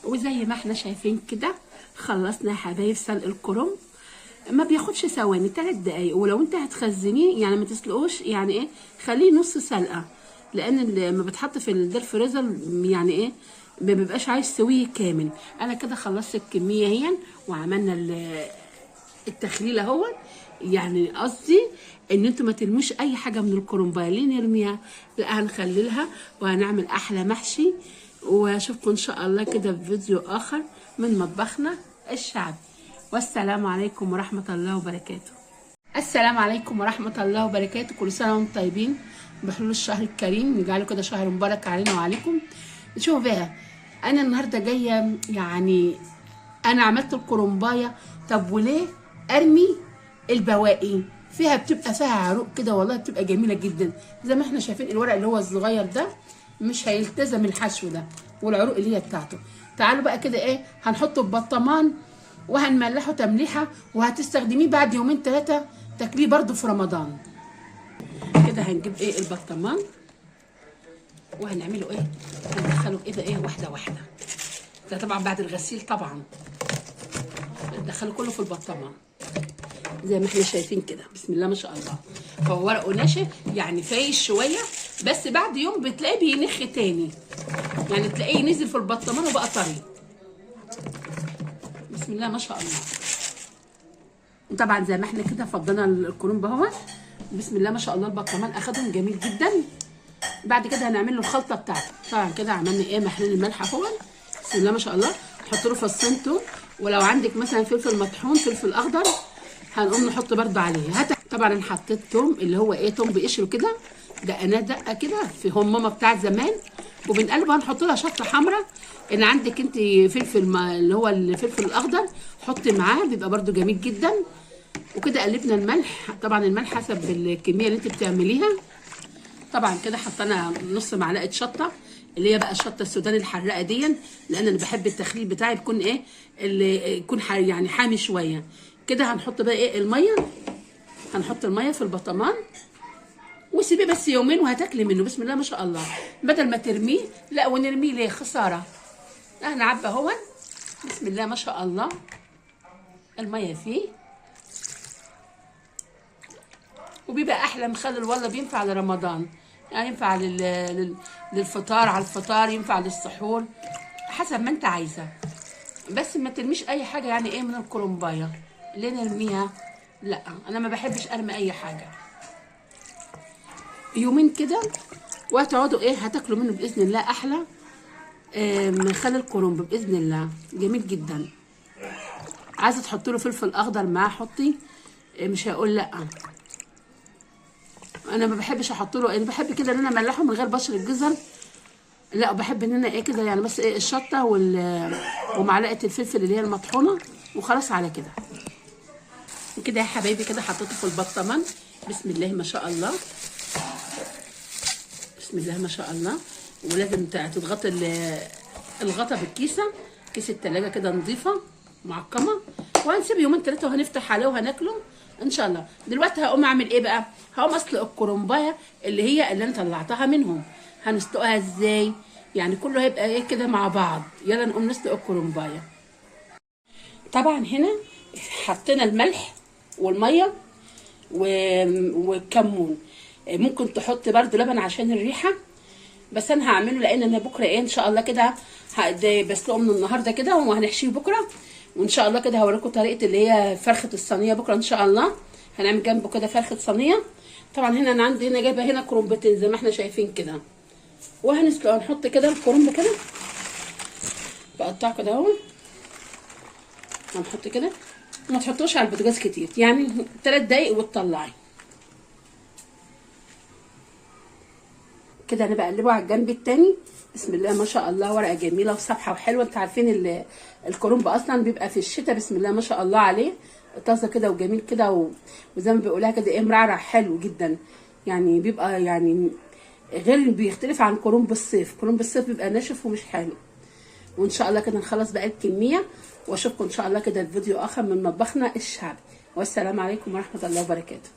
وزي ما احنا شايفين كده خلصنا يا حبايب سلق الكرنب. ما بياخدش ثواني، 3 دقايق. ولو انت هتخزنيه يعني ما تسلقوش، يعني ايه، خليه نص سلقه، لان لما بتحط في الفريزر يعني ايه ما بيبقاش عايز سويه كامل. انا كده خلصت الكميه اهي، وعملنا التخليل اهو. يعني قصدي ان انتوا ما ترموش اي حاجه من الكرنبايه. ليه نرميها؟ لا، هنخللها وهنعمل احلى محشي. واشوفكم ان شاء الله كده في فيديو اخر من مطبخنا الشعبي. والسلام عليكم ورحمه الله وبركاته. السلام عليكم ورحمه الله وبركاته. كل سنه وانتم طيبين بحلول الشهر الكريم، يجعله كده شهر مبارك علينا وعليكم. شوفوا بقى، انا النهارده جايه يعني انا عملت الكرنبايه. طب وليه ارمي البواقي؟ بتبقى فيها عروق كده، والله بتبقى جميله جدا. زي ما احنا شايفين الورق اللي هو الصغير ده مش هيلتزم الحشو ده، والعروق اللي هي بتاعته. تعالوا بقى كده ايه، هنحطه في بطمان وهنملحه تمليحه، وهتستخدميه بعد 2-3 يوم تاكليه برده في رمضان. كده هنجيب ايه البطمان وهنعمله ايه، هندخله كده ايه واحده واحده. ده طبعا بعد الغسيل، طبعا ندخله كله في البطمان زي ما احنا شايفين كده. بسم الله ما شاء الله. هو ورقه ناشف يعني فايش شويه، بس بعد يوم بتلاقيه بينخ تاني، يعني تلاقيه نزل في البطمان وبقى طري. بسم الله ما شاء الله. طبعا زي ما احنا كده فضينا الكرنب اهو. بسم الله ما شاء الله، البطمان اخدهم جميل جدا. بعد كده هنعمل له الخلطه بتاعته. طبعا كده عملنا ايه، محلول الملح اهو. بسم الله ما شاء الله. نحط له فصين توم، ولو عندك مثلا فلفل مطحون، فلفل اخضر، هنقوم نحط برده عليه. طبعا انا حطيت توم اللي هو ايه، توم بقشره كده، دقناه دقه كده في همامه بتاعت زمان. وبنقلبه هنحط لها شطه حمراء. ان عندك انت فلفل اللي هو الفلفل الاخضر حطي معاه، بيبقى برده جميل جدا. وكده قلبنا الملح، طبعا الملح حسب الكميه اللي انت بتعمليها. طبعا كده حطينا نص معلقه شطه، اللي هي بقى الشطه السوداني الحراقه دي، لان انا بحب التخليل بتاعي يكون ايه، اللي يكون يعني حامي شويه. كده هنحط بقى ايه الميه، هنحط الميه في البطمان وسيبيه بس يومين وهتاكلي منه. بسم الله ما شاء الله، بدل ما ترميه. لا، ونرميه ليه، خساره. احنا عبى اهو. بسم الله ما شاء الله، الميه فيه، وبيبقى احلى مخلل. والله بينفع لرمضان، يعني ينفع للفطار، على الفطار، ينفع للسحور، حسب ما انت عايزه. بس ما ترميش اي حاجه يعني ايه من الكرنبايه. ليه نرميها؟ لا، انا ما بحبش ارمي اي حاجه. يومين كده وهتقعدوا ايه، هتاكلوا منه باذن الله احلى من خل الكرنب باذن الله. جميل جدا. عايزه تحط له فلفل اخضر معاه حطي، مش هقول لا. انا ما بحبش احط له، انا بحب كده ان انا املحه من غير بشر الجزر. لا، بحب ان انا ايه كده يعني، بس ايه الشطه ومعلقه الفلفل اللي هي المطحونه، وخلاص على كده. وكده يا حبايبي كده حطيته في البطمان. بسم الله ما شاء الله، بسم الله ما شاء الله. ولازم تضغطي الغطا بالكيسه، كيس التلاجة كده نظيفه معقمه. وهنسيبه 2-3 وهنفتح عليه وهناكله ان شاء الله. دلوقتي هقوم اعمل ايه بقى، هقوم اسلق الكرنبايه اللي انا طلعتها منهم. هنسلقها ازاي يعني، كله هيبقى ايه كده مع بعض. يلا نقوم نسلق الكرنبايه. طبعا هنا حطينا الملح والميه والكمون. ممكن تحط برده لبن عشان الريحه، بس انا هعمله لان انا بكره ايه ان شاء الله كده بسلقه من النهارده كده وهنحشيه بكره. وان شاء الله كده هوريكم طريقه اللي هي فرخه الصينيه بكره ان شاء الله. هنعمل جنبه كده فرخه صينيه. طبعا هنا انا عندي هنا جايبه هنا كرنبتين زي ما احنا شايفين كده، وهنسلقه. هنحط كده الكرنب كده بقطعه كده اهو. هنحط كده، ما تحطوش على البوتاجاز كتير، يعني 3 دقايق وتطلعي كده. انا بقلبه على الجنب التاني. بسم الله ما شاء الله، ورقه جميله وصفحه وحلوه. انتوا عارفين الكرنب اصلا بيبقى في الشتاء. بسم الله ما شاء الله عليه، طازه كده وجميل كده وزي ما بيقولها كده ايه، مرعرع حلو جدا. يعني بيبقى يعني غير، بيختلف عن كرنب الصيف. كرنب الصيف بيبقى ناشف ومش حلو. وان شاء الله كده نخلص بقى الكميه، واشوفكم ان شاء الله كده الفيديو اخر من مطبخنا الشعبي. والسلام عليكم ورحمه الله وبركاته.